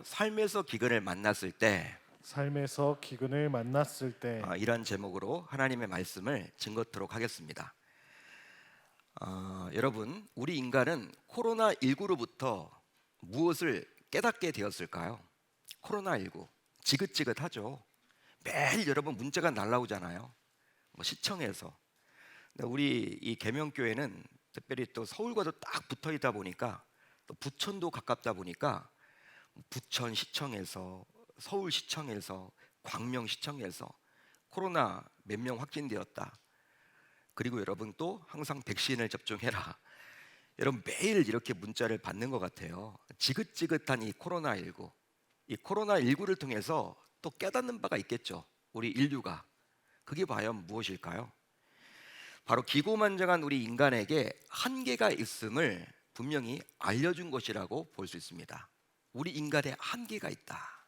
삶에서 기근을 만났을 때 삶에서 기근을 만났을 때 이런 제목으로 하나님의 말씀을 증거토록 하겠습니다. 여러분, 우리 인간은 코로나19로부터 무엇을 깨닫게 되었을까요? 코로나19 지긋지긋하죠. 매일 여러분 문자가 날라오잖아요. 뭐 시청에서. 근데 우리 이 계명교회는 특별히 또 서울과도 딱 붙어 있다 보니까 또 부천도 가깝다 보니까 부천시청에서, 서울시청에서, 광명시청에서 코로나 몇 명 확진되었다. 그리고 여러분 또 항상 백신을 접종해라. 여러분 매일 이렇게 문자를 받는 것 같아요. 지긋지긋한 이 코로나19, 이 코로나19를 통해서 또 깨닫는 바가 있겠죠. 우리 인류가. 그게 과연 무엇일까요? 바로 기고만장한 우리 인간에게 한계가 있음을 분명히 알려준 것이라고 볼 수 있습니다. 우리 인간의 한계가 있다.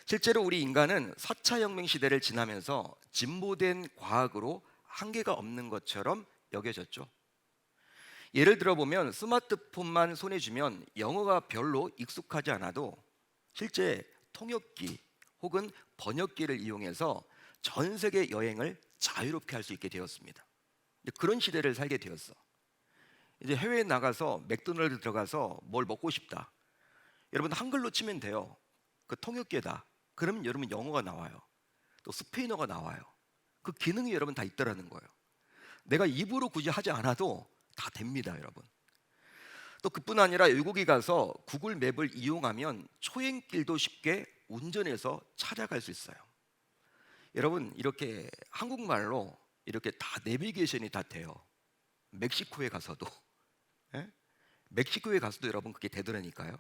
실제로 우리 인간은 4차 혁명 시대를 지나면서 진보된 과학으로 한계가 없는 것처럼 여겨졌죠. 예를 들어 보면 스마트폰만 손에 쥐면 영어가 별로 익숙하지 않아도 실제 통역기 혹은 번역기를 이용해서 전 세계 여행을 자유롭게 할 수 있게 되었습니다. 그런 시대를 살게 되었어. 이제 해외에 나가서 맥도날드 들어가서 뭘 먹고 싶다. 여러분 한글로 치면 돼요. 그 통역기에다. 그러면 여러분 영어가 나와요. 또 스페인어가 나와요. 그 기능이 여러분 다 있더라는 거예요. 내가 입으로 굳이 하지 않아도 다 됩니다, 여러분. 또 그뿐 아니라 외국에 가서 구글 맵을 이용하면 초행길도 쉽게 운전해서 찾아갈 수 있어요. 여러분 이렇게 한국말로 이렇게 다 내비게이션이 다 돼요. 멕시코에 가서도 예? 멕시코에 가서도 여러분 그게 되더라니까요.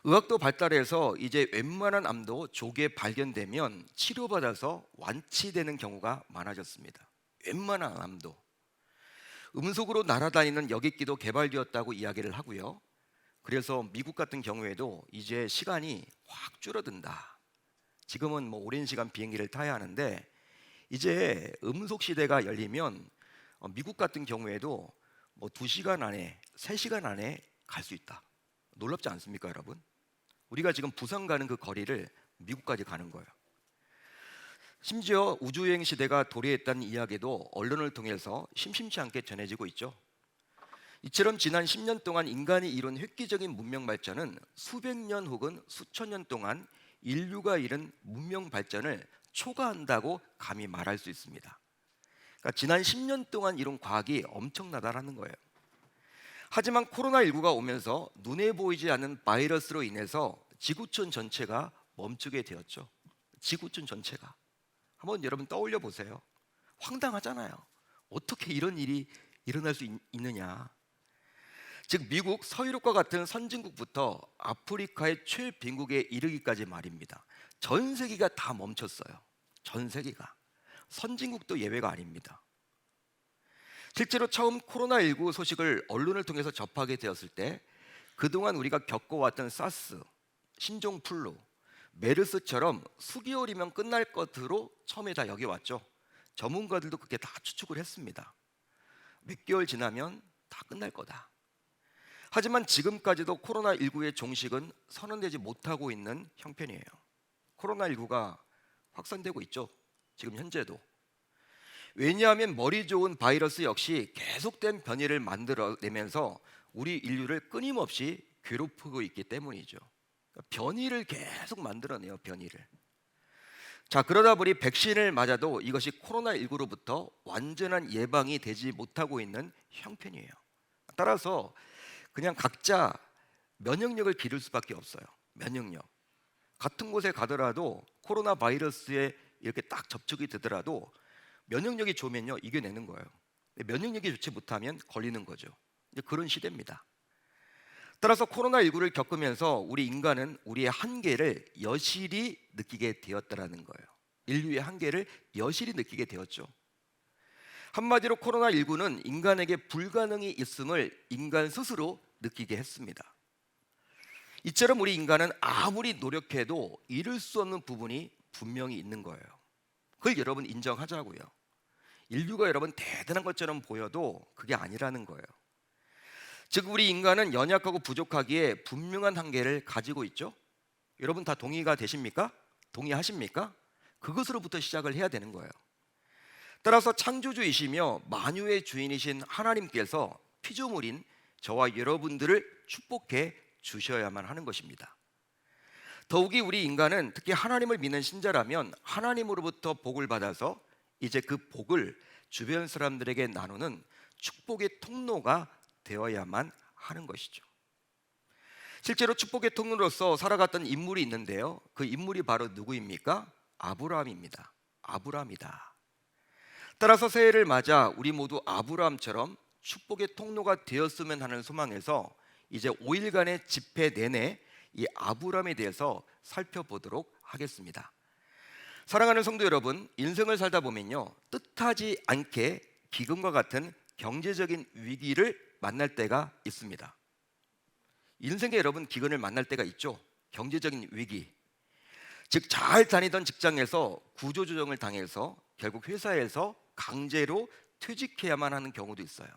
의학도 발달해서 이제 웬만한 암도 조기에 발견되면 치료받아서 완치되는 경우가 많아졌습니다. 웬만한 암도. 음속으로 날아다니는 여객기도 개발되었다고 이야기를 하고요. 그래서 미국 같은 경우에도 이제 시간이 확 줄어든다. 지금은 뭐 오랜 시간 비행기를 타야 하는데 이제 음속 시대가 열리면 미국 같은 경우에도 뭐 2시간 안에 3시간 안에 갈 수 있다. 놀랍지 않습니까, 여러분? 우리가 지금 부산 가는 그 거리를 미국까지 가는 거예요. 심지어 우주여행 시대가 도래했다는 이야기도 언론을 통해서 심심치 않게 전해지고 있죠. 이처럼 지난 10년 동안 인간이 이룬 획기적인 문명 발전은 수백 년 혹은 수천 년 동안 인류가 이룬 문명 발전을 초과한다고 감히 말할 수 있습니다. 그러니까 지난 10년 동안 이룬 과학이 엄청나다라는 거예요. 하지만 코로나19가 오면서 눈에 보이지 않는 바이러스로 인해서 지구촌 전체가 멈추게 되었죠. 지구촌 전체가. 한번 여러분 떠올려 보세요. 황당하잖아요. 어떻게 이런 일이 일어날 수 있느냐. 즉 미국 서유럽과 같은 선진국부터 아프리카의 최빈국에 이르기까지 말입니다. 전 세계가 다 멈췄어요. 전 세계가. 선진국도 예외가 아닙니다. 실제로 처음 코로나19 소식을 언론을 통해서 접하게 되었을 때 그동안 우리가 겪어왔던 사스, 신종플루, 메르스처럼 수개월이면 끝날 것으로 처음에 다 여겨왔죠. 전문가들도 그렇게 다 추측을 했습니다. 몇 개월 지나면 다 끝날 거다. 하지만 지금까지도 코로나19의 종식은 선언되지 못하고 있는 형편이에요. 코로나19가 확산되고 있죠. 지금 현재도. 왜냐하면 머리 좋은 바이러스 역시 계속된 변이를 만들어내면서 우리 인류를 끊임없이 괴롭히고 있기 때문이죠. 변이를 계속 만들어내요, 변이를. 자, 그러다 보니 백신을 맞아도 이것이 코로나19로부터 완전한 예방이 되지 못하고 있는 형편이에요. 따라서 그냥 각자 면역력을 기를 수밖에 없어요. 면역력. 같은 곳에 가더라도 코로나 바이러스에 이렇게 딱 접촉이 되더라도 면역력이 좋으면요 이겨내는 거예요. 면역력이 좋지 못하면 걸리는 거죠. 이제 그런 시대입니다. 따라서 코로나19를 겪으면서 우리 인간은 우리의 한계를 여실히 느끼게 되었다라는 거예요. 인류의 한계를 여실히 느끼게 되었죠. 한마디로 코로나19는 인간에게 불가능이 있음을 인간 스스로 느끼게 했습니다. 이처럼 우리 인간은 아무리 노력해도 이룰 수 없는 부분이 분명히 있는 거예요. 그걸 여러분 인정하자고요. 인류가 여러분 대단한 것처럼 보여도 그게 아니라는 거예요. 즉 우리 인간은 연약하고 부족하기에 분명한 한계를 가지고 있죠. 여러분 다 동의가 되십니까? 동의하십니까? 그것으로부터 시작을 해야 되는 거예요. 따라서 창조주이시며 만유의 주인이신 하나님께서 피조물인 저와 여러분들을 축복해 주셔야만 하는 것입니다. 더욱이 우리 인간은 특히 하나님을 믿는 신자라면 하나님으로부터 복을 받아서 이제 그 복을 주변 사람들에게 나누는 축복의 통로가 되어야만 하는 것이죠. 실제로 축복의 통로로서 살아갔던 인물이 있는데요. 그 인물이 바로 누구입니까? 아브라함입니다. 아브라함이다. 따라서 새해를 맞아 우리 모두 아브라함처럼 축복의 통로가 되었으면 하는 소망에서 이제 5일간의 집회 내내 이 아브라함에 대해서 살펴보도록 하겠습니다. 사랑하는 성도 여러분, 인생을 살다 보면요, 뜻하지 않게 기근과 같은 경제적인 위기를 만날 때가 있습니다. 인생에 여러분 기근을 만날 때가 있죠. 경제적인 위기. 즉 잘 다니던 직장에서 구조조정을 당해서 결국 회사에서 강제로 퇴직해야만 하는 경우도 있어요.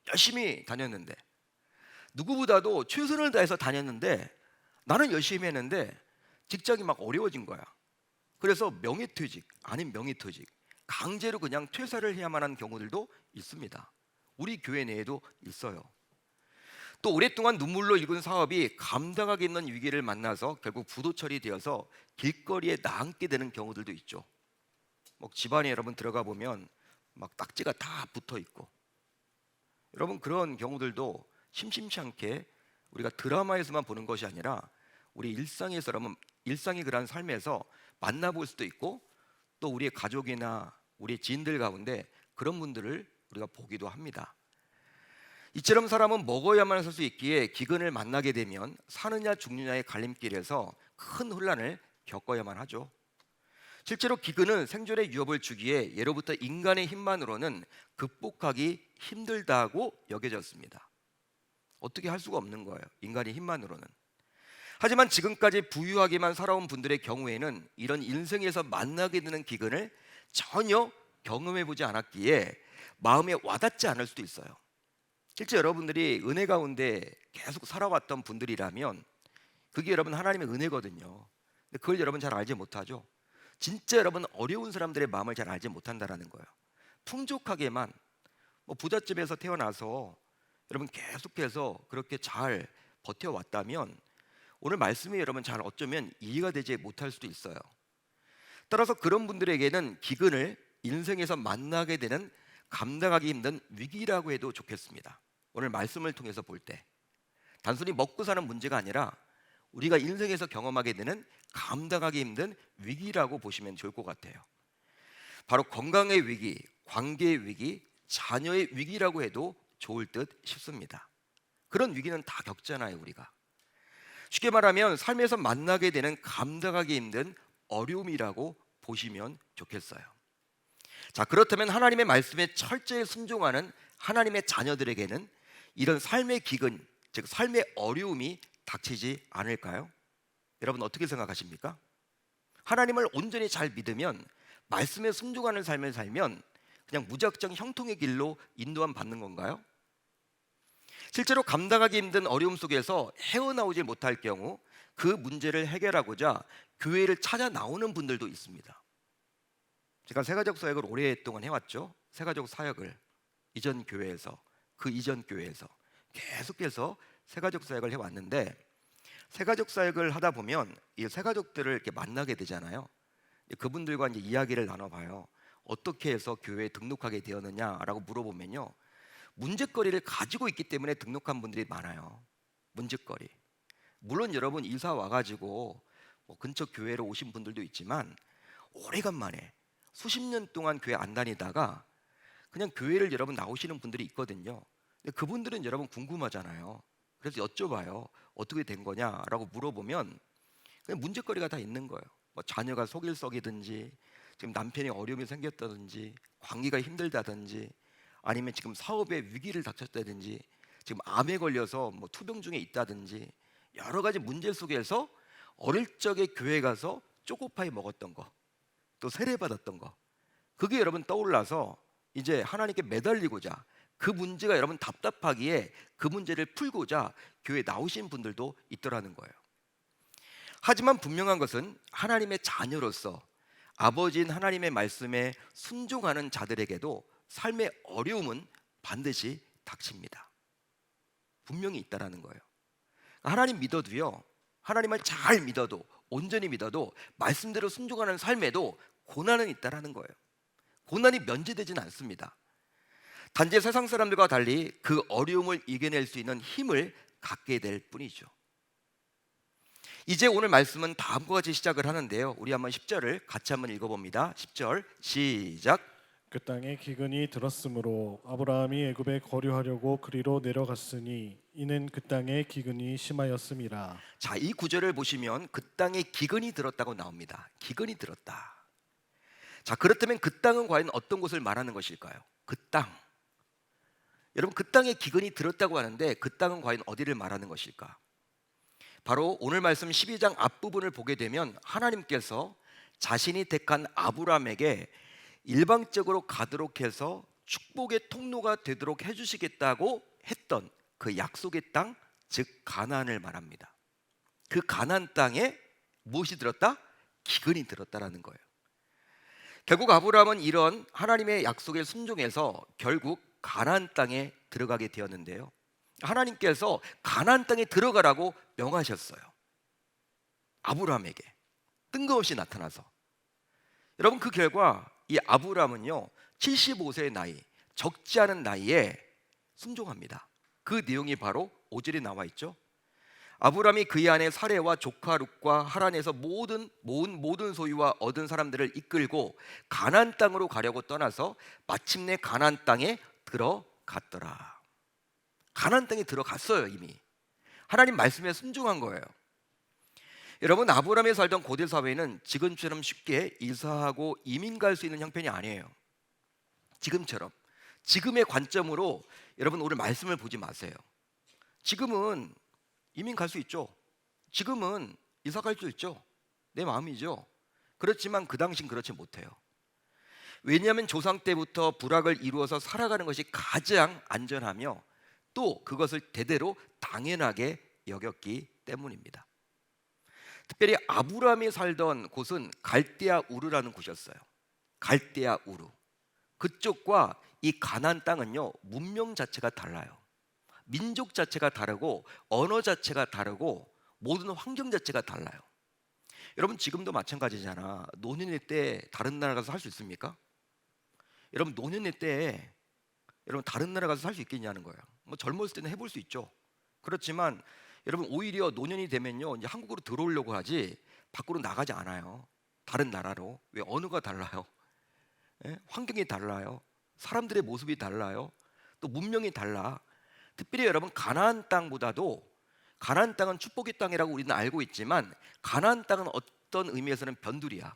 열심히 다녔는데, 누구보다도 최선을 다해서 다녔는데, 나는 열심히 했는데 직장이 막 어려워진 거야. 그래서 명예퇴직 아닌 명예퇴직, 강제로 그냥 퇴사를 해야만 하는 경우들도 있습니다. 우리 교회 내에도 있어요. 또 오랫동안 눈물로 일군 사업이 감당하기 힘든 위기를 만나서 결국 부도 처리되어서 길거리에 나앉게 되는 경우들도 있죠. 뭐 집안에 여러분 들어가 보면 막 딱지가 다 붙어 있고, 여러분 그런 경우들도 심심치 않게 우리가 드라마에서만 보는 것이 아니라 우리 일상에서, 여러분 일상의 그런 삶에서 만나볼 수도 있고, 또 우리의 가족이나 우리 지인들 가운데 그런 분들을 우리가 보기도 합니다. 이처럼 사람은 먹어야만 살 수 있기에 기근을 만나게 되면 사느냐 죽느냐의 갈림길에서 큰 혼란을 겪어야만 하죠. 실제로 기근은 생존의 위협을 주기에 예로부터 인간의 힘만으로는 극복하기 힘들다고 여겨졌습니다. 어떻게 할 수가 없는 거예요, 인간의 힘만으로는. 하지만 지금까지 부유하게만 살아온 분들의 경우에는 이런 인생에서 만나게 되는 기근을 전혀 경험해보지 않았기에 마음에 와닿지 않을 수도 있어요. 실제 여러분들이 은혜 가운데 계속 살아왔던 분들이라면 그게 여러분 하나님의 은혜거든요. 근데 그걸 여러분 잘 알지 못하죠. 진짜 여러분 어려운 사람들의 마음을 잘 알지 못한다라는 거예요. 풍족하게만 뭐 부잣집에서 태어나서 여러분 계속해서 그렇게 잘 버텨왔다면 오늘 말씀이 여러분 잘 어쩌면 이해가 되지 못할 수도 있어요. 따라서 그런 분들에게는 기근을 인생에서 만나게 되는 감당하기 힘든 위기라고 해도 좋겠습니다. 오늘 말씀을 통해서 볼 때 단순히 먹고 사는 문제가 아니라 우리가 인생에서 경험하게 되는 감당하기 힘든 위기라고 보시면 좋을 것 같아요. 바로 건강의 위기, 관계의 위기, 자녀의 위기라고 해도 좋을 듯 싶습니다. 그런 위기는 다 겪잖아요, 우리가. 쉽게 말하면 삶에서 만나게 되는 감당하기 힘든 어려움이라고 보시면 좋겠어요. 자, 그렇다면 하나님의 말씀에 철저히 순종하는 하나님의 자녀들에게는 이런 삶의 기근, 즉 삶의 어려움이 닥치지 않을까요? 여러분 어떻게 생각하십니까? 하나님을 온전히 잘 믿으면, 말씀에 순종하는 삶을 살면 그냥 무작정 형통의 길로 인도함 받는 건가요? 실제로 감당하기 힘든 어려움 속에서 헤어나오지 못할 경우 그 문제를 해결하고자 교회를 찾아 나오는 분들도 있습니다. 제가 새가족 사역을 오랫동안 해왔죠. 새가족 사역을 이전 교회에서, 그 이전 교회에서 계속해서 새가족 사역을 해왔는데, 새가족 사역을 하다 보면 이 새가족들을 이렇게 만나게 되잖아요. 그분들과 이제 이야기를 나눠봐요. 어떻게 해서 교회에 등록하게 되었느냐라고 물어보면요, 문제거리를 가지고 있기 때문에 등록한 분들이 많아요. 문제거리. 물론 여러분 이사 와가지고 뭐 근처 교회로 오신 분들도 있지만 오래간만에 수십 년 동안 교회 안 다니다가 그냥 교회를 여러분 나오시는 분들이 있거든요. 근데 그분들은 여러분 궁금하잖아요. 그래서 여쭤봐요. 어떻게 된 거냐라고 물어보면 그냥 문제거리가 다 있는 거예요. 뭐 자녀가 속일썩이든지, 지금 남편이 어려움이 생겼다든지, 관계가 힘들다든지, 아니면 지금 사업에 위기를 닥쳤다든지, 지금 암에 걸려서 뭐 투병 중에 있다든지, 여러 가지 문제 속에서 어릴 적에 교회 가서 초코파이 먹었던 거, 또 세례 받았던 거, 그게 여러분 떠올라서 이제 하나님께 매달리고자 그 문제가 여러분 답답하기에 그 문제를 풀고자 교회에 나오신 분들도 있더라는 거예요. 하지만 분명한 것은 하나님의 자녀로서 아버지인 하나님의 말씀에 순종하는 자들에게도 삶의 어려움은 반드시 닥칩니다. 분명히 있다라는 거예요. 하나님 믿어도요, 하나님을 잘 믿어도, 온전히 믿어도 말씀대로 순종하는 삶에도 고난은 있다라는 거예요. 고난이 면제되지는 않습니다. 단지 세상 사람들과 달리 그 어려움을 이겨낼 수 있는 힘을 갖게 될 뿐이죠. 이제 오늘 말씀은 다음과 같이 시작을 하는데요, 우리 한번 10절을 같이 한번 읽어봅니다. 10절 시작. 그 땅에 기근이 들었으므로 아브라함이 애굽에 거류하려고 그리로 내려갔으니 이는 그 땅에 기근이 심하였음이라. 자, 이 구절을 보시면 그 땅에 기근이 들었다고 나옵니다. 기근이 들었다. 자, 그렇다면 그 땅은 과연 어떤 곳을 말하는 것일까요? 그 땅. 여러분, 그 땅에 기근이 들었다고 하는데 그 땅은 과연 어디를 말하는 것일까? 바로 오늘 말씀 12장 앞부분을 보게 되면 하나님께서 자신이 택한 아브라함에게 일방적으로 가도록 해서 축복의 통로가 되도록 해주시겠다고 했던 그 약속의 땅, 즉 가나안을 말합니다. 그 가나안 땅에 무엇이 들었다? 기근이 들었다라는 거예요. 결국 아브라함은 이런 하나님의 약속에 순종해서 결국 가나안 땅에 들어가게 되었는데요, 하나님께서 가나안 땅에 들어가라고 명하셨어요. 아브라함에게 뜬금없이 나타나서. 여러분, 그 결과 이 아브라함은요 75세의 나이, 적지 않은 나이에 순종합니다. 그 내용이 바로 5절에 나와 있죠. 아브라함이 그의 아내 사레와 조카 룻과 하란에서 모은 소유와 얻은 사람들을 이끌고 가나안 땅으로 가려고 떠나서 마침내 가나안 땅에 들어갔더라. 가나안 땅에 들어갔어요. 이미 하나님 말씀에 순종한 거예요. 여러분, 아브라함이 살던 고대 사회는 지금처럼 쉽게 이사하고 이민 갈 수 있는 형편이 아니에요. 지금처럼, 지금의 관점으로 여러분 오늘 말씀을 보지 마세요. 지금은 이민 갈 수 있죠. 지금은 이사 갈 수 있죠. 내 마음이죠. 그렇지만 그 당시는 그렇지 못해요. 왜냐하면 조상 때부터 부락을 이루어서 살아가는 것이 가장 안전하며 또 그것을 대대로 당연하게 여겼기 때문입니다. 특별히 아브라함이 살던 곳은 갈대아 우르라는 곳이었어요. 갈대아 우르. 그쪽과 이 가나안 땅은요 문명 자체가 달라요. 민족 자체가 다르고 언어 자체가 다르고 모든 환경 자체가 달라요. 여러분, 지금도 마찬가지잖아. 노년의 때 다른 나라 가서 살 수 있습니까? 여러분, 노년의 때 여러분 다른 나라 가서 살 수 있겠냐는 거예요. 뭐 젊었을 때는 해볼 수 있죠. 그렇지만 여러분, 오히려 노년이 되면요 이제 한국으로 들어오려고 하지 밖으로 나가지 않아요. 다른 나라로. 왜? 언어가 달라요. 예? 환경이 달라요. 사람들의 모습이 달라요. 또 문명이 달라. 특별히 여러분, 가나안 땅보다도, 가나안 땅은 축복의 땅이라고 우리는 알고 있지만 가나안 땅은 어떤 의미에서는 변두리야.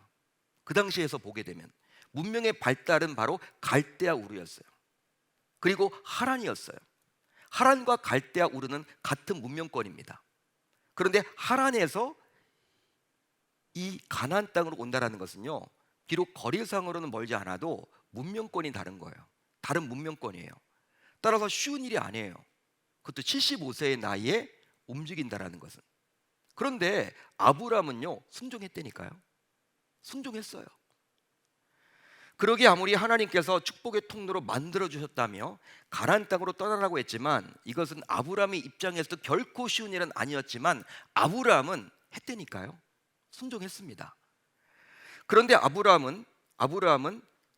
그 당시에서 보게 되면 문명의 발달은 바로 갈대아 우르였어요. 그리고 하란이었어요. 하란과 갈대아 우르는 같은 문명권입니다. 그런데 하란에서 이 가나안 땅으로 온다라는 것은요 비록 거리상으로는 멀지 않아도 문명권이 다른 거예요. 다른 문명권이에요. 따라서 쉬운 일이 아니에요. 그것도 75세의 나이에 움직인다라는 것은. 그런데 아브라함은요 순종했다니까요. 순종했어요. 그러기 아무리 하나님께서 축복의 통로로 만들어 주셨다며 가나안 땅으로 떠나라고 했지만 이것은 아브라함의 입장에서도 결코 쉬운 일은 아니었지만 아브라함은 했다니까요. 순종했습니다. 그런데 아브라함은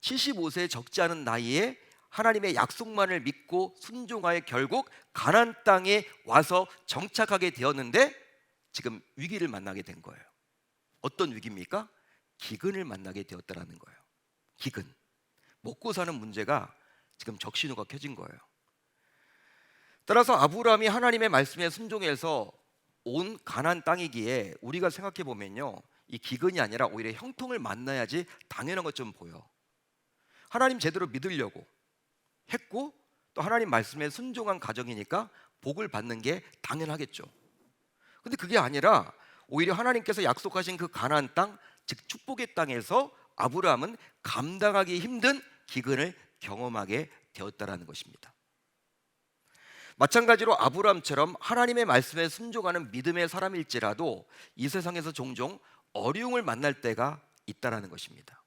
75세에 적지 않은 나이에 하나님의 약속만을 믿고 순종하여 결국 가나안 땅에 와서 정착하게 되었는데 지금 위기를 만나게 된 거예요. 어떤 위기입니까? 기근을 만나게 되었다라는 거예요. 기근. 먹고 사는 문제가 지금 적신호가 켜진 거예요. 따라서 아브라함이 하나님의 말씀에 순종해서 온 가나안 땅이기에 우리가 생각해 보면요 이 기근이 아니라 오히려 형통을 만나야지 당연한 것처럼 보여. 하나님 제대로 믿으려고 했고 또 하나님 말씀에 순종한 가정이니까 복을 받는 게 당연하겠죠. 근데 그게 아니라 오히려 하나님께서 약속하신 그 가나안 땅, 즉 축복의 땅에서 아브라함은 감당하기 힘든 기근을 경험하게 되었다라는 것입니다. 마찬가지로 아브라함처럼 하나님의 말씀에 순종하는 믿음의 사람일지라도 이 세상에서 종종 어려움을 만날 때가 있다라는 것입니다.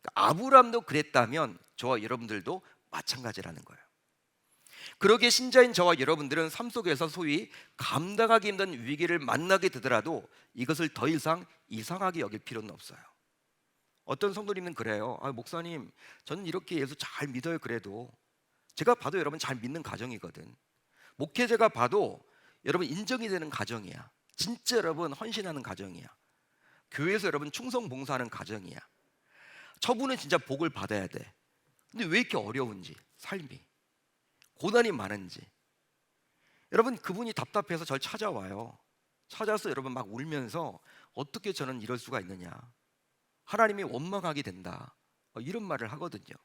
그러니까 아브라함도 그랬다면 저와 여러분들도 마찬가지라는 거예요. 그러기에 신자인 저와 여러분들은 삶 속에서 소위 감당하기 힘든 위기를 만나게 되더라도 이것을 더 이상 이상하게 여길 필요는 없어요. 어떤 성도님은 그래요. 목사님, 저는 이렇게 예수 잘 믿어요. 그래도 제가 봐도 여러분 잘 믿는 가정이거든. 목회자가 봐도 여러분 인정이 되는 가정이야. 진짜 여러분 헌신하는 가정이야. 교회에서 여러분 충성 봉사하는 가정이야. 저분은 진짜 복을 받아야 돼. 근데 왜 이렇게 어려운지, 삶이 고난이 많은지. 여러분, 그분이 답답해서 절 찾아와요. 찾아서 여러분 막 울면서 어떻게 저는 이럴 수가 있느냐, 하나님이 원망하게 된다, 이런 말을 하거든요.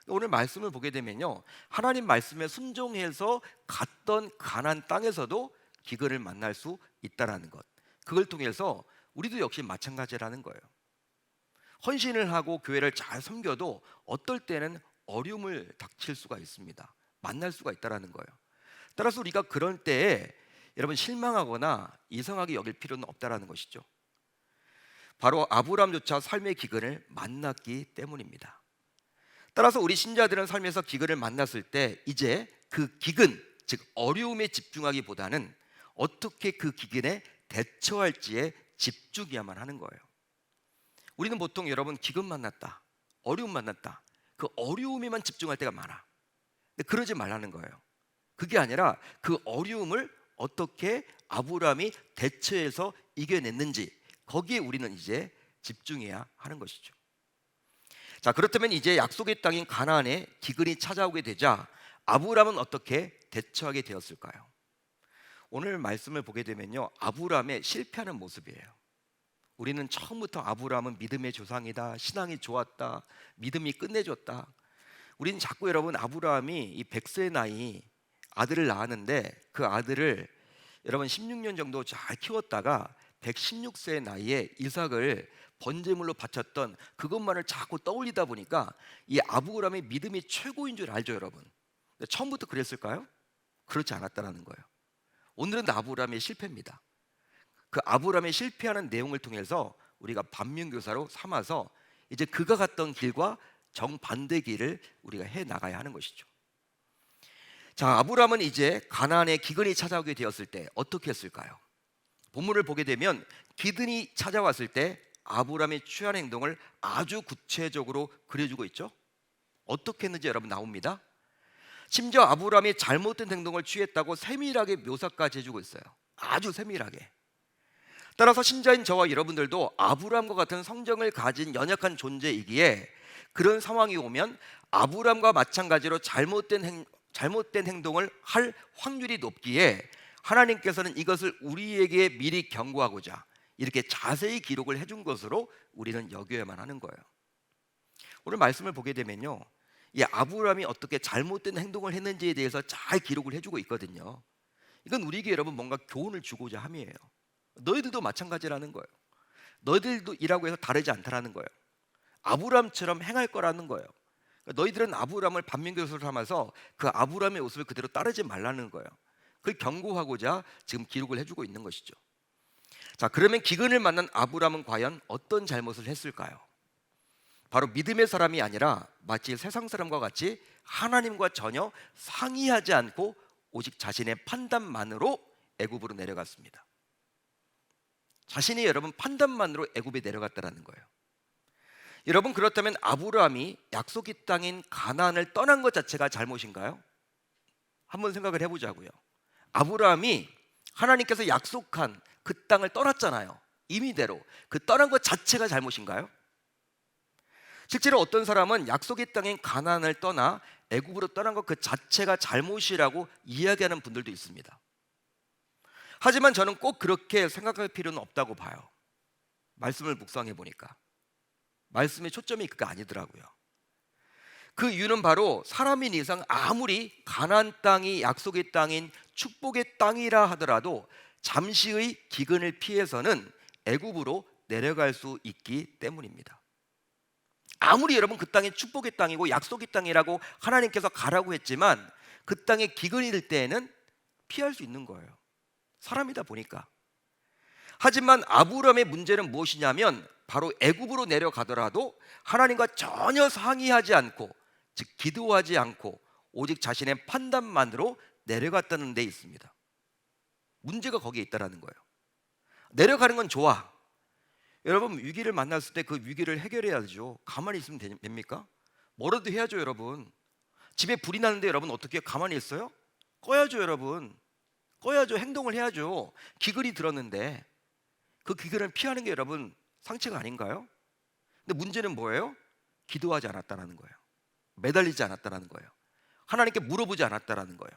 오늘 말씀을 보게 되면요, 하나님 말씀에 순종해서 갔던 가나안 땅에서도 기근을 만날 수 있다라는 것, 그걸 통해서 우리도 역시 마찬가지라는 거예요. 헌신을 하고 교회를 잘 섬겨도 어떨 때는 어려움을 닥칠 수가 있습니다. 만날 수가 있다라는 거예요. 따라서 우리가 그럴 때에 여러분 실망하거나 이상하게 여길 필요는 없다라는 것이죠. 바로 아브라함조차 삶의 기근을 만났기 때문입니다. 따라서 우리 신자들은 삶에서 기근을 만났을 때 이제 그 기근, 즉 어려움에 집중하기보다는 어떻게 그 기근에 대처할지에 집중해야만 하는 거예요. 우리는 보통 여러분 기근 만났다, 어려움 만났다, 그 어려움에만 집중할 때가 많아. 근데 그러지 말라는 거예요. 그게 아니라 그 어려움을 어떻게 아브라함이 대처해서 이겨냈는지, 거기에 우리는 이제 집중해야 하는 것이죠. 자, 그렇다면 이제 약속의 땅인 가나안에 기근이 찾아오게 되자 아브라함은 어떻게 대처하게 되었을까요? 오늘 말씀을 보게 되면요, 아브라함의 실패하는 모습이에요. 우리는 처음부터 아브라함은 믿음의 조상이다, 신앙이 좋았다, 믿음이 끝내줬다. 우리는 자꾸 여러분 아브라함이 이 100세의 나이 아들을 낳았는데 그 아들을 여러분 16년 정도 잘 키웠다가 116세의 나이에 이삭을 번제물로 바쳤던 그것만을 자꾸 떠올리다 보니까 이 아브라함의 믿음이 최고인 줄 알죠, 여러분? 근데 처음부터 그랬을까요? 그렇지 않았다는 거예요. 오늘은 아브라함의 실패입니다. 그 아브라함의 실패하는 내용을 통해서 우리가 반면교사로 삼아서 이제 그가 갔던 길과 정반대 길을 우리가 해 나가야 하는 것이죠. 자, 아브라함은 이제 가나안에 기근이 찾아오게 되었을 때 어떻게 했을까요? 본문을 보게 되면 기근이 찾아왔을 때 아브라함이 취한 행동을 아주 구체적으로 그려주고 있죠. 어떻게 했는지 여러분 나옵니다. 심지어 아브라함이 잘못된 행동을 취했다고 세밀하게 묘사까지 해주고 있어요. 아주 세밀하게. 따라서 신자인 저와 여러분들도 아브라함과 같은 성정을 가진 연약한 존재이기에 그런 상황이 오면 아브라함과 마찬가지로 잘못된 행동을 할 확률이 높기에 하나님께서는 이것을 우리에게 미리 경고하고자 이렇게 자세히 기록을 해준 것으로 우리는 여겨야만 하는 거예요. 오늘 말씀을 보게 되면요, 이 아브라함이 어떻게 잘못된 행동을 했는지에 대해서 잘 기록을 해주고 있거든요. 이건 우리에게 여러분 뭔가 교훈을 주고자 함이에요. 너희들도 마찬가지라는 거예요. 너희들도 이라고 해서 다르지 않다라는 거예요. 아브라함처럼 행할 거라는 거예요. 너희들은 아브라함을 반면교사로 삼아서 그 아브라함의 모습을 그대로 따르지 말라는 거예요. 그걸 경고하고자 지금 기록을 해주고 있는 것이죠. 자, 그러면 기근을 만난 아브라함은 과연 어떤 잘못을 했을까요? 바로 믿음의 사람이 아니라 마치 세상 사람과 같이 하나님과 전혀 상의하지 않고 오직 자신의 판단만으로 애굽으로 내려갔습니다. 자신이 여러분 판단만으로 애굽에 내려갔다라는 거예요. 여러분, 그렇다면 아브라함이 약속의 땅인 가나안을 떠난 것 자체가 잘못인가요? 한번 생각을 해보자고요. 아브라함이 하나님께서 약속한 그 땅을 떠났잖아요. 임의대로. 그 떠난 것 자체가 잘못인가요? 실제로 어떤 사람은 약속의 땅인 가나안을 떠나 애굽으로 떠난 것 그 자체가 잘못이라고 이야기하는 분들도 있습니다. 하지만 저는 꼭 그렇게 생각할 필요는 없다고 봐요. 말씀을 묵상해 보니까 말씀의 초점이 그게 아니더라고요. 그 이유는 바로 사람인 이상 아무리 가나안 땅이 약속의 땅인 축복의 땅이라 하더라도 잠시의 기근을 피해서는 애굽으로 내려갈 수 있기 때문입니다. 아무리 여러분 그 땅이 축복의 땅이고 약속의 땅이라고 하나님께서 가라고 했지만 그 땅에 기근이 될 때에는 피할 수 있는 거예요. 사람이다 보니까. 하지만 아브라함의 문제는 무엇이냐면 바로 애굽으로 내려가더라도 하나님과 전혀 상의하지 않고, 즉 기도하지 않고 오직 자신의 판단만으로 내려갔다는 데 있습니다. 문제가 거기에 있다라는 거예요. 내려가는 건 좋아. 여러분, 위기를 만났을 때 그 위기를 해결해야죠. 가만히 있으면 됩니까? 뭐라도 해야죠. 여러분, 집에 불이 나는데 여러분 어떻게 가만히 있어요? 꺼야죠. 여러분, 꺼야죠. 행동을 해야죠. 기근이 들었는데 그 기근을 피하는 게 여러분 상책 아닌가요? 근데 문제는 뭐예요? 기도하지 않았다는 거예요. 매달리지 않았다는 거예요. 하나님께 물어보지 않았다는 거예요.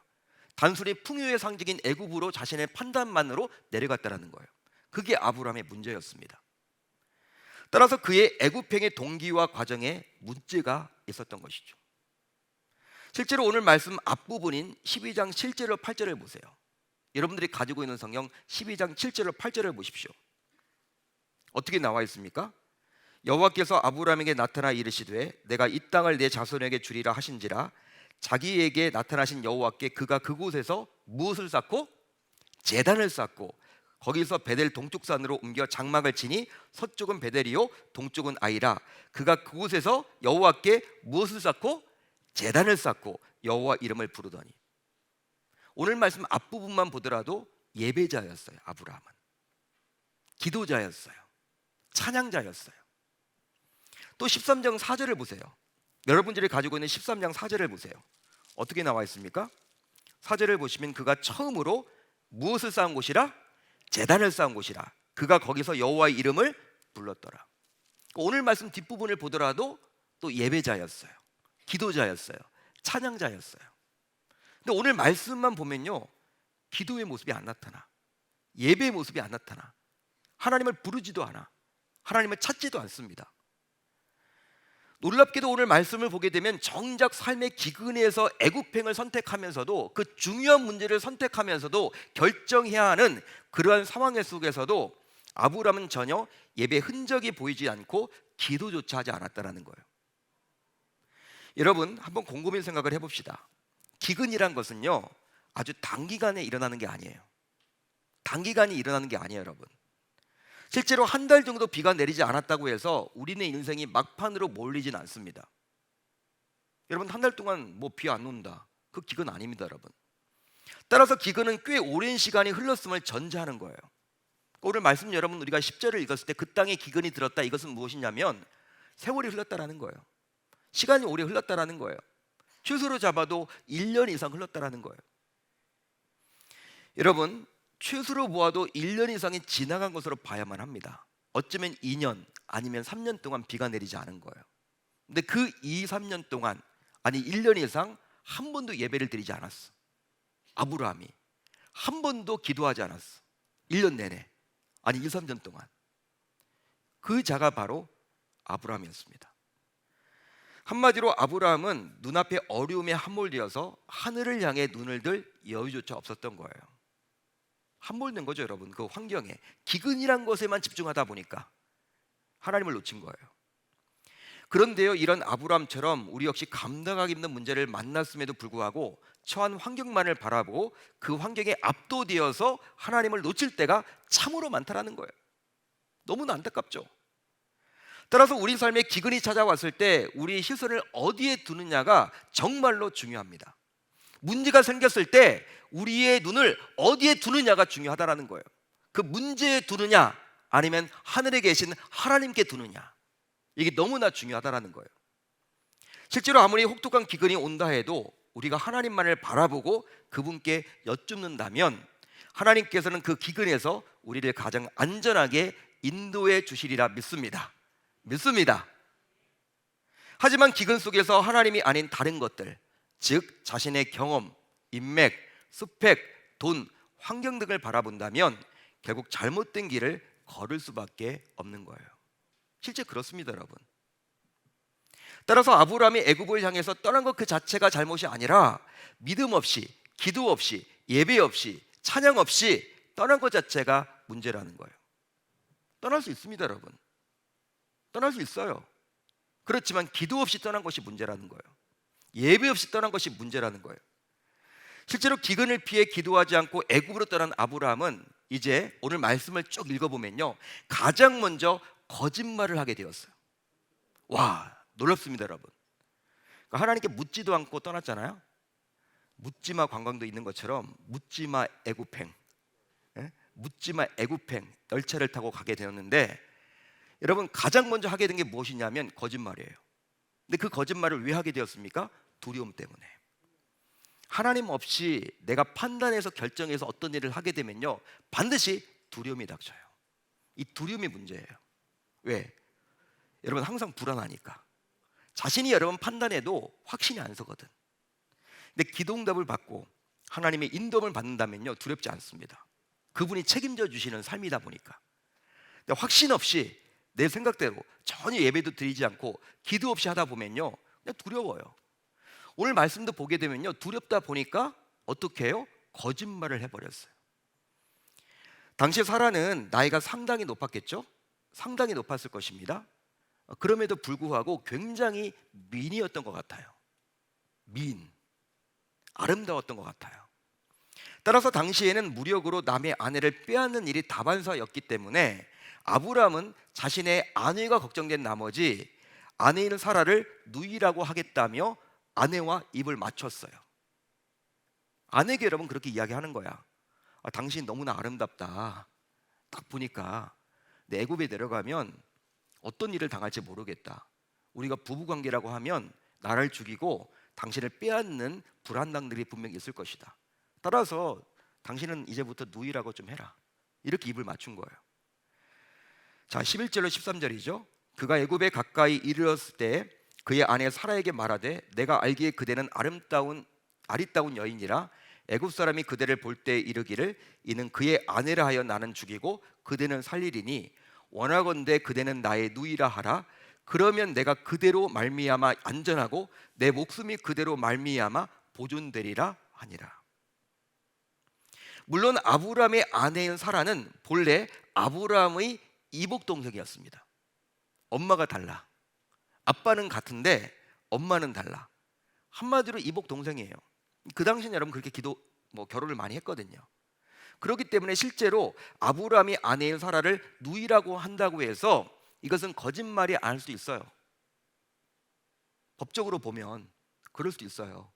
단순히 풍요의 상징인 애굽으로 자신의 판단만으로 내려갔다는 거예요. 그게 아브라함의 문제였습니다. 따라서 그의 애굽행의 동기와 과정에 문제가 있었던 것이죠. 실제로 오늘 말씀 앞부분인 12장 7절로 8절을 보세요. 여러분들이 가지고 있는 성경 12장 7절로 8절을 보십시오. 어떻게 나와 있습니까? 여호와께서 아브라함에게 나타나 이르시되 내가 이 땅을 내 자손에게 주리라 하신지라. 자기에게 나타나신 여호와께 그가 그곳에서 무엇을 쌓고? 제단을 쌓고 거기서 베델 동쪽 산으로 옮겨 장막을 치니 서쪽은 베델이요 동쪽은 아이라. 그가 그곳에서 여호와께 무엇을 쌓고? 제단을 쌓고 여호와 이름을 부르더니. 오늘 말씀 앞부분만 보더라도 예배자였어요. 아브라함은 기도자였어요. 찬양자였어요. 또 13장 4절을 보세요. 여러분들이 가지고 있는 13장 4절을 보세요. 어떻게 나와 있습니까? 4절을 보시면 그가 처음으로 무엇을 쌓은 곳이라? 제단을 쌓은 곳이라. 그가 거기서 여호와의 이름을 불렀더라. 오늘 말씀 뒷부분을 보더라도 또 예배자였어요. 기도자였어요. 찬양자였어요. 근데 오늘 말씀만 보면요, 기도의 모습이 안 나타나. 예배의 모습이 안 나타나. 하나님을 부르지도 않아. 하나님을 찾지도 않습니다. 놀랍게도 오늘 말씀을 보게 되면 정작 삶의 기근에서 애굽행을 선택하면서도, 그 중요한 문제를 선택하면서도 결정해야 하는 그러한 상황 속에서도 아브라함은 전혀 예배 흔적이 보이지 않고 기도조차 하지 않았다는 거예요. 여러분, 한번 곰곰이 생각을 해봅시다. 기근이란 것은요, 아주 단기간에 일어나는 게 아니에요. 단기간에 일어나는 게 아니에요, 여러분. 실제로 한 달 정도 비가 내리지 않았다고 해서 우리네 인생이 막판으로 몰리진 않습니다. 여러분, 한 달 동안 뭐 비 안 온다, 그 기근 아닙니다, 여러분. 따라서 기근은 꽤 오랜 시간이 흘렀음을 전제하는 거예요. 오늘 말씀 여러분, 우리가 10절을 읽었을 때 그 땅에 기근이 들었다, 이것은 무엇이냐면 세월이 흘렀다라는 거예요. 시간이 오래 흘렀다라는 거예요. 최소로 잡아도 1년 이상 흘렀다라는 거예요. 여러분, 최소로 보아도 1년 이상이 지나간 것으로 봐야만 합니다. 어쩌면 2년 아니면 3년 동안 비가 내리지 않은 거예요. 근데 그 2, 3년 동안, 아니 1년 이상 한 번도 예배를 드리지 않았어. 아브라함이 한 번도 기도하지 않았어. 1년 내내, 아니 2, 3년 동안. 그 자가 바로 아브라함이었습니다. 한마디로 아브라함은 눈앞에 어려움에 함몰되어서 하늘을 향해 눈을 들 여유조차 없었던 거예요. 함몰된 거죠, 여러분. 그 환경에, 기근이란 것에만 집중하다 보니까 하나님을 놓친 거예요. 그런데요, 이런 아브라함처럼 우리 역시 감당하기 힘든 문제를 만났음에도 불구하고 처한 환경만을 바라보고 그 환경에 압도되어서 하나님을 놓칠 때가 참으로 많다라는 거예요. 너무나 안타깝죠. 따라서 우리 삶에 기근이 찾아왔을 때 우리의 시선을 어디에 두느냐가 정말로 중요합니다. 문제가 생겼을 때 우리의 눈을 어디에 두느냐가 중요하다라는 거예요. 그 문제에 두느냐, 아니면 하늘에 계신 하나님께 두느냐, 이게 너무나 중요하다라는 거예요. 실제로 아무리 혹독한 기근이 온다 해도 우리가 하나님만을 바라보고 그분께 여쭙는다면 하나님께서는 그 기근에서 우리를 가장 안전하게 인도해 주시리라 믿습니다. 하지만 기근 속에서 하나님이 아닌 다른 것들, 즉 자신의 경험, 인맥, 스펙, 돈, 환경 등을 바라본다면 결국 잘못된 길을 걸을 수밖에 없는 거예요. 실제 그렇습니다, 여러분. 따라서 아브라함이 애굽을 향해서 떠난 것 그 자체가 잘못이 아니라 믿음 없이, 기도 없이, 예배 없이, 찬양 없이 떠난 것 자체가 문제라는 거예요. 떠날 수 있습니다, 여러분. 떠날 수 있어요. 그렇지만 기도 없이 떠난 것이 문제라는 거예요. 예배 없이 떠난 것이 문제라는 거예요. 실제로 기근을 피해 기도하지 않고 애굽으로 떠난 아브라함은 이제 오늘 말씀을 쭉 읽어보면요, 가장 먼저 거짓말을 하게 되었어요. 와, 놀랍습니다, 여러분. 그러니까 하나님께 묻지도 않고 떠났잖아요. 묻지마 관광도 있는 것처럼 묻지마 애굽행, 묻지마 애굽행 열차를 타고 가게 되었는데, 여러분 가장 먼저 하게 된 게 무엇이냐면 거짓말이에요. 근데 그 거짓말을 왜 하게 되었습니까? 두려움 때문에. 하나님 없이 내가 판단해서 결정해서 어떤 일을 하게 되면요, 반드시 두려움이 닥쳐요. 이 두려움이 문제예요. 왜? 여러분 항상 불안하니까. 자신이 여러분 판단해도 확신이 안 서거든. 근데 기도응답을 받고 하나님의 인도를 받는다면요, 두렵지 않습니다. 그분이 책임져 주시는 삶이다 보니까. 근데 확신 없이 내 생각대로 전혀 예배도 드리지 않고 기도 없이 하다 보면요, 그냥 두려워요. 오늘 말씀도 보게 되면요, 두렵다 보니까 어떻게 해요? 거짓말을 해버렸어요. 당시 사라는 나이가 상당히 높았겠죠? 상당히 높았을 것입니다. 그럼에도 불구하고 굉장히 미인이었던 것 같아요. 미인, 아름다웠던 것 같아요. 따라서 당시에는 무력으로 남의 아내를 빼앗는 일이 다반사였기 때문에 아브라함은 자신의 안위가 걱정된 나머지 아내인 사라를 누이라고 하겠다며 아내와 입을 맞췄어요. 아내에게 여러분 그렇게 이야기하는 거야. 당신 너무나 아름답다. 딱 보니까 내 애굽에 내려가면 어떤 일을 당할지 모르겠다. 우리가 부부관계라고 하면 나를 죽이고 당신을 빼앗는 불안당들이 분명히 있을 것이다. 따라서 당신은 이제부터 누이라고 좀 해라. 이렇게 입을 맞춘 거예요. 자, 11절로 13절이죠. 그가 애굽에 가까이 이르렀을 때 그의 아내 사라에게 말하되 내가 알기에 그대는 아리따운 여인이라 애굽 사람이 그대를 볼 때 이르기를 이는 그의 아내라 하여 나는 죽이고 그대는 살리리니 원하건대 그대는 나의 누이라 하라. 그러면 내가 그대로 말미암아 안전하고 내 목숨이 그대로 말미암아 보존되리라 하니라. 물론 아브라함의 아내인 사라는 본래 아브라함의 이복 동생이었습니다. 엄마가 달라. 아빠는 같은데 엄마는 달라. 한마디로 이복 동생이에요. 그 당시는 여러분 그렇게 결혼을 많이 했거든요. 그렇기 때문에 실제로 아브라함이 아내인 사라를 누이라고 한다고 해서 이것은 거짓말이 아닐 수도 있어요. 법적으로 보면 그럴 수도 있어요.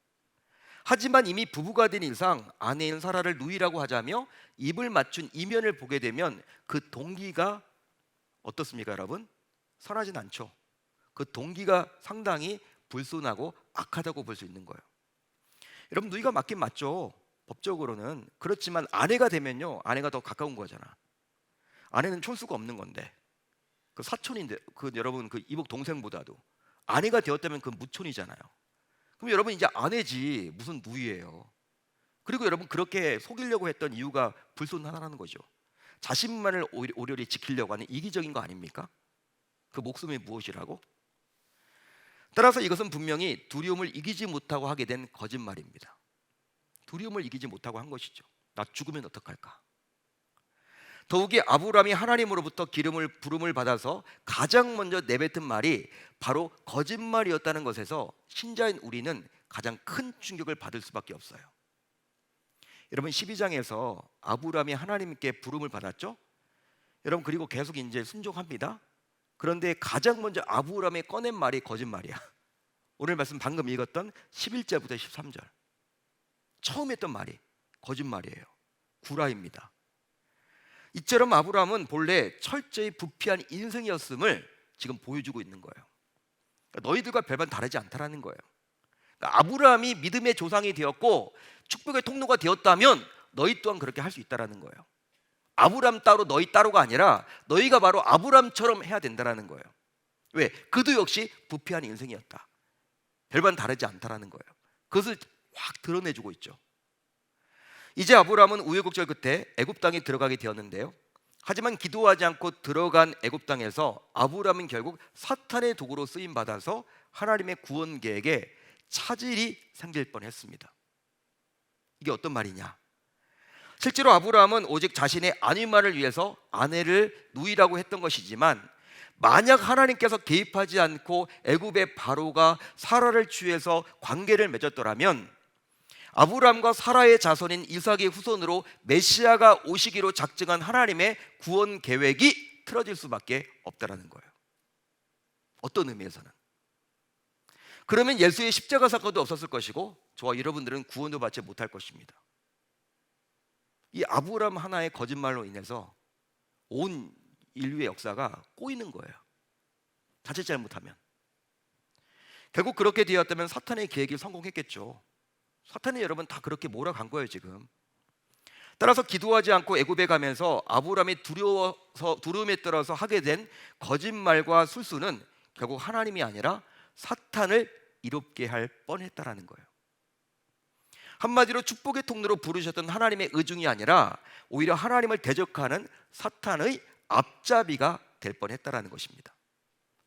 하지만 이미 부부가 된 이상 아내인 사라를 누이라고 하자며 입을 맞춘 이면을 보게 되면 그 동기가 어떻습니까, 여러분? 선하진 않죠. 그 동기가 상당히 불순하고 악하다고 볼 수 있는 거예요. 여러분 누이가 맞긴 맞죠. 법적으로는. 그렇지만 아내가 되면요, 아내가 더 가까운 거잖아. 아내는 촌수가 없는 건데, 그 사촌인데, 여러분 그 이복 동생보다도 아내가 되었다면 그 무촌이잖아요. 그럼 여러분 이제 아내지 무슨 누이예요. 그리고 여러분 그렇게 속이려고 했던 이유가 불순하다는 거죠. 자신만을 오려리 지키려고 하는 이기적인 거 아닙니까? 그 목숨이 무엇이라고? 따라서 이것은 분명히 두려움을 이기지 못하고 하게 된 거짓말입니다. 두려움을 이기지 못하고 한 것이죠. 나 죽으면 어떡할까? 더욱이 아브라함이 하나님으로부터 부름을 받아서 가장 먼저 내뱉은 말이 바로 거짓말이었다는 것에서 신자인 우리는 가장 큰 충격을 받을 수밖에 없어요. 여러분 12장에서 아브라함이 하나님께 부름을 받았죠? 여러분 그리고 계속 이제 순종합니다. 그런데 가장 먼저 아브라함이 꺼낸 말이 거짓말이야. 오늘 말씀 방금 읽었던 11절부터 13절 처음 했던 말이 거짓말이에요. 구라입니다. 이처럼 아브라함은 본래 철저히 부패한 인생이었음을 지금 보여주고 있는 거예요. 그러니까 너희들과 별반 다르지 않다라는 거예요. 그러니까 아브라함이 믿음의 조상이 되었고 축복의 통로가 되었다면 너희 또한 그렇게 할 수 있다라는 거예요. 아브라함 따로 너희 따로가 아니라 너희가 바로 아브라함처럼 해야 된다라는 거예요. 왜? 그도 역시 부패한 인생이었다. 별반 다르지 않다라는 거예요. 그것을 확 드러내주고 있죠. 이제 아브라함은 우여곡절 끝에 애굽 땅에 들어가게 되었는데요. 하지만 기도하지 않고 들어간 애굽 땅에서 아브라함은 결국 사탄의 도구로 쓰임 받아서 하나님의 구원 계획에 차질이 생길 뻔했습니다. 이게 어떤 말이냐? 실제로 아브라함은 오직 자신의 안위만을 위해서 아내를 누이라고 했던 것이지만 만약 하나님께서 개입하지 않고 애굽의 바로가 사라를 취해서 관계를 맺었더라면 아브라함과 사라의 자손인 이삭의 후손으로 메시아가 오시기로 작정한 하나님의 구원 계획이 틀어질 수밖에 없다라는 거예요. 어떤 의미에서는. 그러면 예수의 십자가 사건도 없었을 것이고 저와 여러분들은 구원도 받지 못할 것입니다. 이 아브라함 하나의 거짓말로 인해서 온 인류의 역사가 꼬이는 거예요. 자칫 잘못하면. 결국 그렇게 되었다면 사탄의 계획이 성공했겠죠. 사탄이 여러분 다 그렇게 몰아간 거예요 지금. 따라서 기도하지 않고 애굽에 가면서 아브라함이 두려움에 떨어서 하게 된 거짓말과 술수는 결국 하나님이 아니라 사탄을 이롭게 할 뻔했다라는 거예요. 한마디로 축복의 통로로 부르셨던 하나님의 의중이 아니라 오히려 하나님을 대적하는 사탄의 앞잡이가 될 뻔했다라는 것입니다.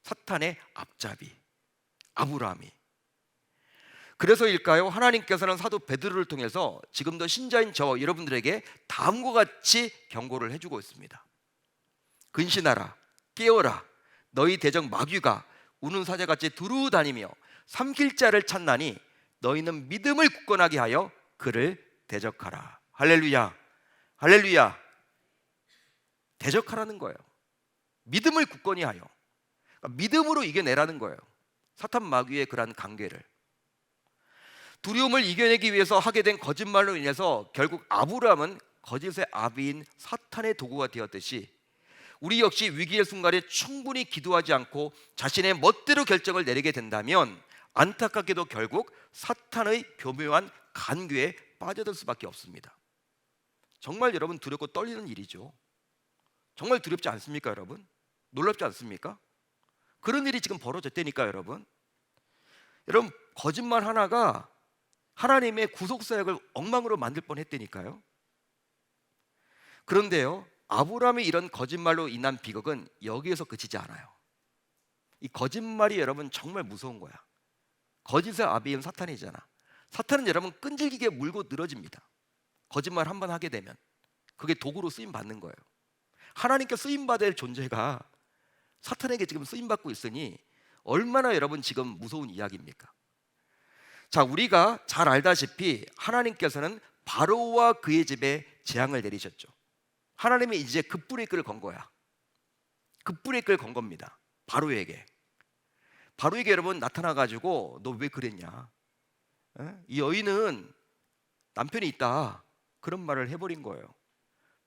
사탄의 앞잡이, 아브라함이. 그래서일까요? 하나님께서는 사도 베드로를 통해서 지금도 신자인 저와 여러분들에게 다음과 같이 경고를 해주고 있습니다. 근신하라, 깨어라, 너희 대적 마귀가 우는 사자같이 두루 다니며 삼킬 자를 찾나니 너희는 믿음을 굳건하게 하여 그를 대적하라. 할렐루야, 할렐루야. 대적하라는 거예요. 믿음을 굳건히 하여, 그러니까 믿음으로 이겨내라는 거예요. 사탄 마귀의 그러한 관계를. 두려움을 이겨내기 위해서 하게 된 거짓말로 인해서 결국 아브라함은 거짓의 아비인 사탄의 도구가 되었듯이 우리 역시 위기의 순간에 충분히 기도하지 않고 자신의 멋대로 결정을 내리게 된다면 안타깝게도 결국 사탄의 교묘한 간궤에 빠져들 수밖에 없습니다. 정말 여러분 두렵고 떨리는 일이죠. 정말 두렵지 않습니까 여러분? 놀랍지 않습니까? 그런 일이 지금 벌어졌다니까 여러분. 여러분 거짓말 하나가 하나님의 구속사역을 엉망으로 만들 뻔했다니까요. 그런데요, 아브라함의 이런 거짓말로 인한 비극은 여기에서 그치지 않아요. 이 거짓말이 여러분 정말 무서운 거야. 거짓의 아비인 사탄이잖아. 사탄은 여러분 끈질기게 물고 늘어집니다. 거짓말 한 번 하게 되면 그게 도구로 쓰임 받는 거예요. 하나님께 쓰임 받을 존재가 사탄에게 지금 쓰임 받고 있으니 얼마나 여러분 지금 무서운 이야기입니까? 자, 우리가 잘 알다시피 하나님께서는 바로와 그의 집에 재앙을 내리셨죠. 하나님이 이제 급브레이크를 건 거야. 급브레이크를 건 겁니다. 바로에게 여러분 나타나가지고 너 왜 그랬냐? 이 여인은 남편이 있다. 그런 말을 해버린 거예요.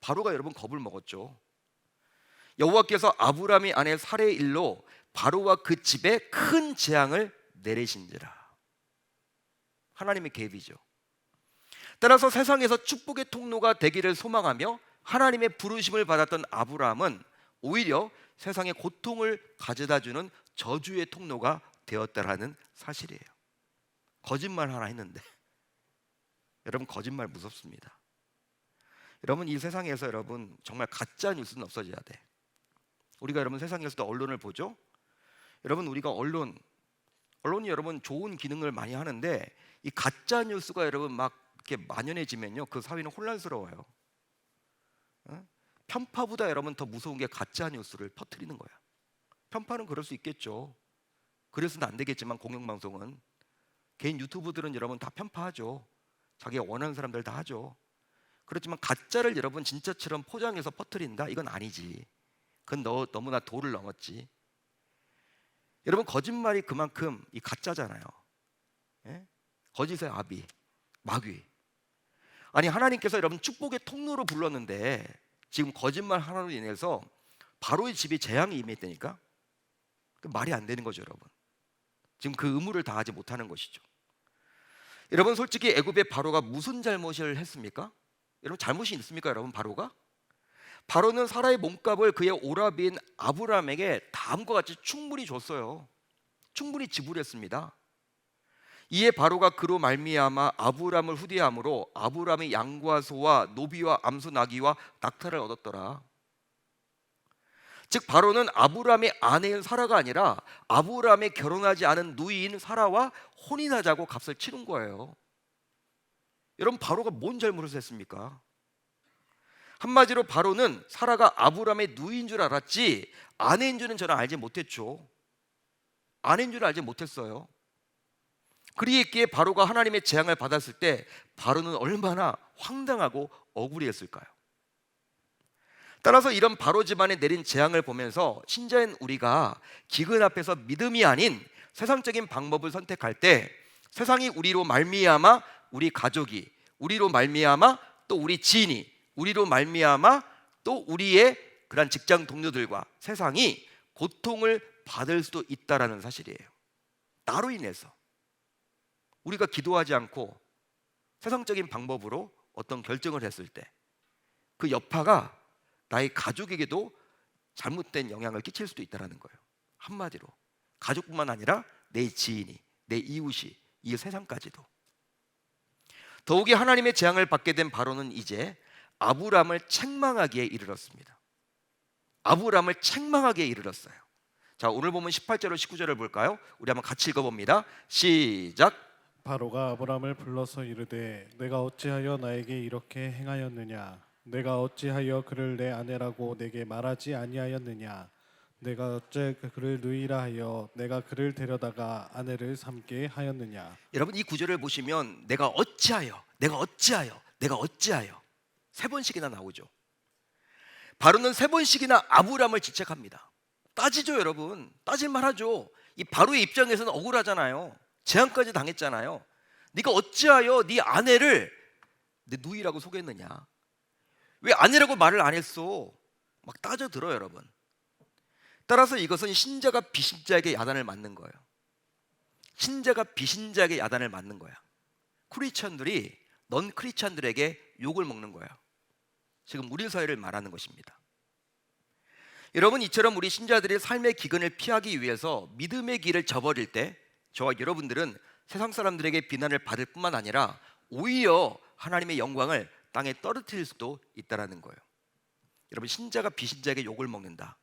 바로가 여러분 겁을 먹었죠. 여호와께서 아브라함의 아내 사레의 일로 바로와 그 집에 큰 재앙을 내리신지라. 하나님의 계획이죠. 따라서 세상에서 축복의 통로가 되기를 소망하며 하나님의 부르심을 받았던 아브라함은 오히려 세상에 고통을 가져다주는 저주의 통로가 되었다라는 사실이에요. 거짓말 하나 했는데 여러분 거짓말 무섭습니다. 여러분 이 세상에서 여러분 정말 가짜 뉴스는 없어져야 돼. 우리가 여러분 세상에서도 언론을 보죠. 여러분 우리가 언론이 여러분 좋은 기능을 많이 하는데 이 가짜 뉴스가 여러분 막 이렇게 만연해지면요 그 사회는 혼란스러워요. 편파보다 여러분 더 무서운 게 가짜 뉴스를 퍼뜨리는 거야. 편파는 그럴 수 있겠죠. 그래서는 안 되겠지만 공영방송은 개인 유튜브들은 여러분 다 편파하죠. 자기가 원하는 사람들 다 하죠. 그렇지만 가짜를 여러분 진짜처럼 포장해서 퍼뜨린다? 이건 아니지. 그건 너무나 도를 넘었지. 여러분 거짓말이 그만큼 이 가짜잖아요. 예? 거짓의 아비, 마귀. 아니 하나님께서 여러분 축복의 통로로 불렀는데 지금 거짓말 하나로 인해서 바로의 집에 재앙이 임했다니까? 말이 안 되는 거죠 여러분. 지금 그 의무를 다하지 못하는 것이죠. 여러분 솔직히 애굽의 바로가 무슨 잘못을 했습니까? 여러분 잘못이 있습니까 여러분 바로가? 바로는 사라의 몸값을 그의 오라비인 아브라함에게 다음과 같이 충분히 줬어요. 충분히 지불했습니다. 이에 바로가 그로 말미암아 아브라함을 후대함으로 아브라함이 양과 소와 노비와 암소 나귀와 낙타를 얻었더라. 즉 바로는 아브라함의 아내인 사라가 아니라 아브라함이 결혼하지 않은 누이인 사라와 혼인하자고 값을 치른 거예요. 여러분 바로가 뭔 잘못을 했습니까? 한마디로 바로는 사라가 아브라함의 누이인 줄 알았지 아내인 줄은 저는 알지 못했죠. 아내인 줄 알지 못했어요. 그리기에 바로가 하나님의 재앙을 받았을 때 바로는 얼마나 황당하고 억울했을까요? 따라서 이런 바로 집안에 내린 재앙을 보면서 신자인 우리가 기근 앞에서 믿음이 아닌 세상적인 방법을 선택할 때 세상이 우리로 말미암아 우리 가족이, 우리로 말미암아 또 우리 지인이, 우리로 말미암아 또 우리의 그런 직장 동료들과 세상이 고통을 받을 수도 있다라는 사실이에요. 나로 인해서 우리가 기도하지 않고 세상적인 방법으로 어떤 결정을 했을 때 그 여파가 나의 가족에게도 잘못된 영향을 끼칠 수도 있다는 거예요. 한마디로 가족뿐만 아니라 내 지인이, 내 이웃이, 이 세상까지도. 더욱이 하나님의 재앙을 받게 된 바로는 이제 아브라함을 책망하기에 이르렀습니다. 아브라함을 책망하기에 이르렀어요. 자, 오늘 보면 18절로 19절을 볼까요? 우리 한번 같이 읽어봅니다. 시작. 바로가 아브람을 불러서 이르되 내가 어찌하여 나에게 이렇게 행하였느냐? 내가 어찌하여 그를 내 아내라고 내게 말하지 아니하였느냐? 내가 어째 그를 누이라 하여 내가 그를 데려다가 아내를 삼게 하였느냐? 여러분 이 구절을 보시면 내가 어찌하여, 내가 어찌하여, 내가 어찌하여 세 번씩이나 나오죠. 바로는 세 번씩이나 아브라함을 지적합니다. 따지죠, 여러분. 따질만 하죠. 이 바로의 입장에서는 억울하잖아요. 재앙까지 당했잖아요. 네가 어찌하여 네 아내를 내 누이라고 소개했느냐? 왜 아내라고 말을 안 했어? 막 따져들어요, 여러분. 따라서 이것은 신자가 비신자에게 야단을 맞는 거예요. 신자가 비신자에게 야단을 맞는 거야. 크리스천들이 넌 크리스천들에게 욕을 먹는 거야. 지금 우리 사회를 말하는 것입니다. 여러분, 이처럼 우리 신자들이 삶의 기근을 피하기 위해서 믿음의 길을 저버릴 때 저와 여러분들은 세상 사람들에게 비난을 받을 뿐만 아니라 오히려 하나님의 영광을 땅에 떨어뜨릴 수도 있다는 거예요. 여러분, 신자가 비신자에게 욕을 먹는다.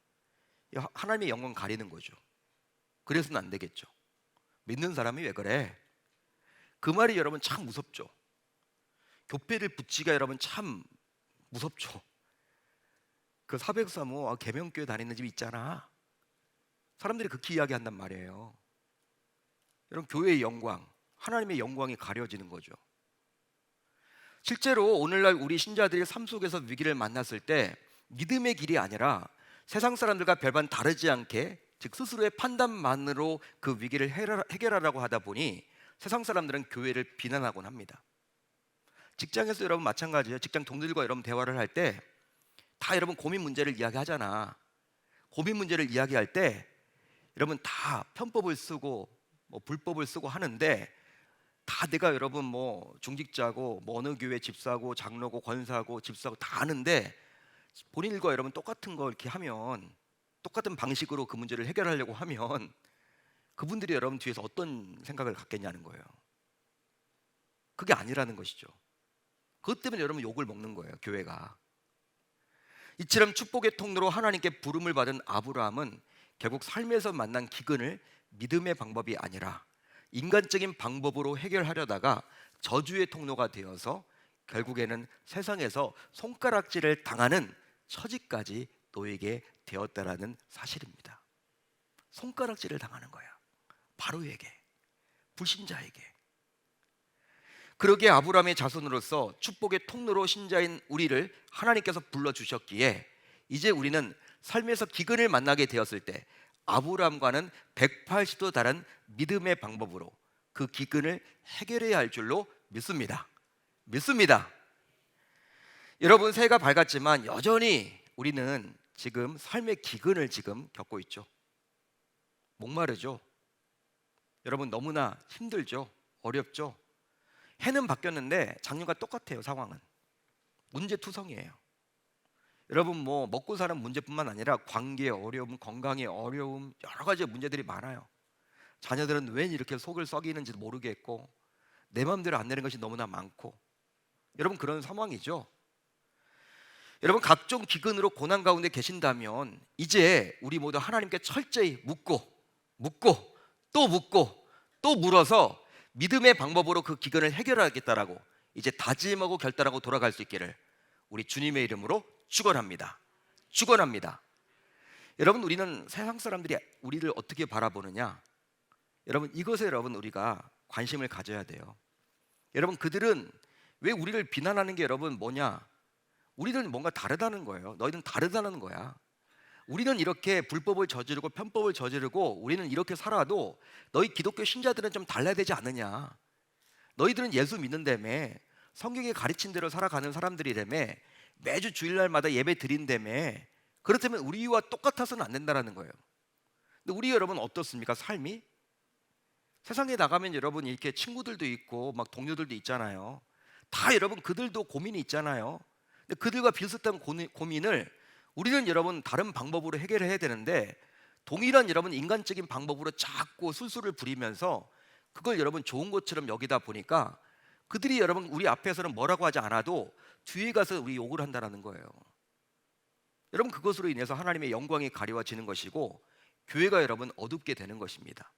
하나님의 영광 가리는 거죠. 그래서는 안 되겠죠. 믿는 사람이 왜 그래? 그 말이 여러분 참 무섭죠. 교패를 붙이기가 여러분 참 무섭죠. 그 사백사모 계명교회 다니는 집 있잖아. 사람들이 그렇게 이야기한단 말이에요. 여러분, 교회의 영광, 하나님의 영광이 가려지는 거죠. 실제로 오늘날 우리 신자들이 삶 속에서 위기를 만났을 때 믿음의 길이 아니라 세상 사람들과 별반 다르지 않게 즉 스스로의 판단만으로 그 위기를 해결하려고 하다 보니 세상 사람들은 교회를 비난하곤 합니다. 직장에서 여러분 마찬가지예요. 직장 동료들과 여러분 대화를 할 때 다 여러분 고민 문제를 이야기하잖아. 고민 문제를 이야기할 때 여러분 다 편법을 쓰고 뭐 불법을 쓰고 하는데 다 내가 여러분 뭐 중직자고 뭐 어느 교회 집사고 장로고 권사고 집사고 다 아는데 본인과 여러분 똑같은 거 이렇게 하면 똑같은 방식으로 그 문제를 해결하려고 하면 그분들이 여러분 뒤에서 어떤 생각을 갖겠냐는 거예요. 그게 아니라는 것이죠. 그것 때문에 여러분 욕을 먹는 거예요, 교회가. 이처럼 축복의 통로로 하나님께 부름을 받은 아브라함은 결국 삶에서 만난 기근을 믿음의 방법이 아니라 인간적인 방법으로 해결하려다가 저주의 통로가 되어서 결국에는 세상에서 손가락질을 당하는 처지까지 놓이게 되었다라는 사실입니다. 손가락질을 당하는 거야. 바로에게, 불신자에게. 그러기에 아브라함의 자손으로서 축복의 통로로 신자인 우리를 하나님께서 불러주셨기에 이제 우리는 삶에서 기근을 만나게 되었을 때 아브라함과는 180도 다른 믿음의 방법으로 그 기근을 해결해야 할 줄로 믿습니다. 여러분, 새해가 밝았지만 여전히 우리는 지금 삶의 기근을 지금 겪고 있죠. 목마르죠. 여러분 너무나 힘들죠. 어렵죠. 해는 바뀌었는데 작년과 똑같아요. 상황은 문제투성이에요. 여러분 뭐 먹고 사는 문제뿐만 아니라 관계의 어려움, 건강의 어려움, 여러 가지 문제들이 많아요. 자녀들은 왜 이렇게 속을 썩이는지도 모르겠고 내 마음대로 안 되는 것이 너무나 많고 여러분 그런 상황이죠. 여러분 각종 기근으로 고난 가운데 계신다면 이제 우리 모두 하나님께 철저히 묻고 또 물어서 믿음의 방법으로 그 기근을 해결하겠다라고 이제 다짐하고 결단하고 돌아갈 수 있기를 우리 주님의 이름으로 축원합니다. 여러분, 우리는 세상 사람들이 우리를 어떻게 바라보느냐? 여러분, 이것에 여러분 우리가 관심을 가져야 돼요. 여러분, 그들은 왜 우리를 비난하는 게 여러분 뭐냐? 우리는 뭔가 다르다는 거예요. 너희는 다르다는 거야. 우리는 이렇게 불법을 저지르고 편법을 저지르고 우리는 이렇게 살아도 너희 기독교 신자들은 좀 달라야 되지 않느냐? 너희들은 예수 믿는다며, 성경에 가르친 대로 살아가는 사람들이라며, 매주 주일날마다 예배 드린다며. 그렇다면 우리와 똑같아서는 안 된다는 거예요. 근데 우리 여러분 어떻습니까? 삶이? 세상에 나가면 여러분 이렇게 친구들도 있고 막 동료들도 있잖아요. 다 여러분 그들도 고민이 있잖아요. 근데 그들과 비슷한 고민을 우리는 여러분 다른 방법으로 해결해야 되는데, 동일한 여러분 인간적인 방법으로 자꾸 술술을 부리면서 그걸 여러분 좋은 것처럼 여기다 보니까 그들이 여러분 우리 앞에서는 뭐라고 하지 않아도 뒤에 가서 우리 욕을 한다는 거예요. 여러분, 그것으로 인해서 하나님의 영광이 가려워지는 것이고 교회가 여러분 어둡게 되는 것입니다.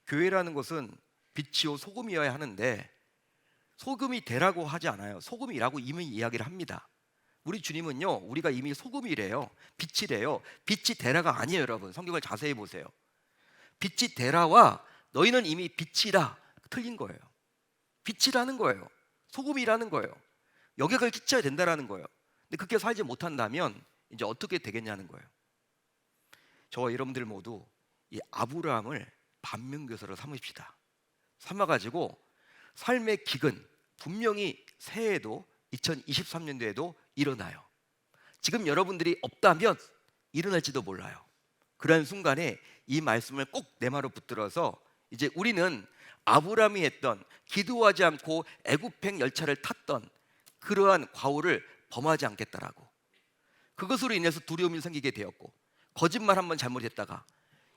교회라는 것은 빛이요 소금이어야 하는데 소금이 되라고 하지 않아요. 소금이라고 이미 이야기를 합니다. 우리 주님은요, 우리가 이미 소금이래요. 빛이래요. 빛이 되라가 아니에요. 여러분, 성경을 자세히 보세요. 빛이 되라와 너희는 이미 빛이라, 틀린 거예요. 빛이라는 거예요. 소금이라는 거예요. 영향을 끼쳐야 된다라는 거예요. 근데 그렇게 살지 못한다면 이제 어떻게 되겠냐는 거예요. 저와 여러분들 모두 이 아브라함을 반면교사로 삼읍시다. 삼아가지고 삶의 기근, 분명히 새해에도 2023년도에도 일어나요. 지금 여러분들이 없다면 일어날지도 몰라요. 그런 순간에 이 말씀을 꼭 내 마로 붙들어서 이제 우리는 아브라함이 했던, 기도하지 않고 애굽행 열차를 탔던 그러한 과오를 범하지 않겠다라고. 그것으로 인해서 두려움이 생기게 되었고, 거짓말 한번 잘못했다가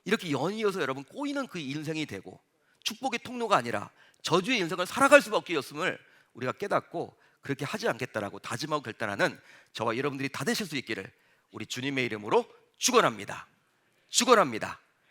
이렇게 연이어서 여러분 꼬이는 그 인생이 되고, 축복의 통로가 아니라 저주의 인생을 살아갈 수밖에 없음을 우리가 깨닫고 그렇게 하지 않겠다라고 다짐하고 결단하는 저와 여러분들이 다 되실 수 있기를 우리 주님의 이름으로 축원합니다. 축원합니다.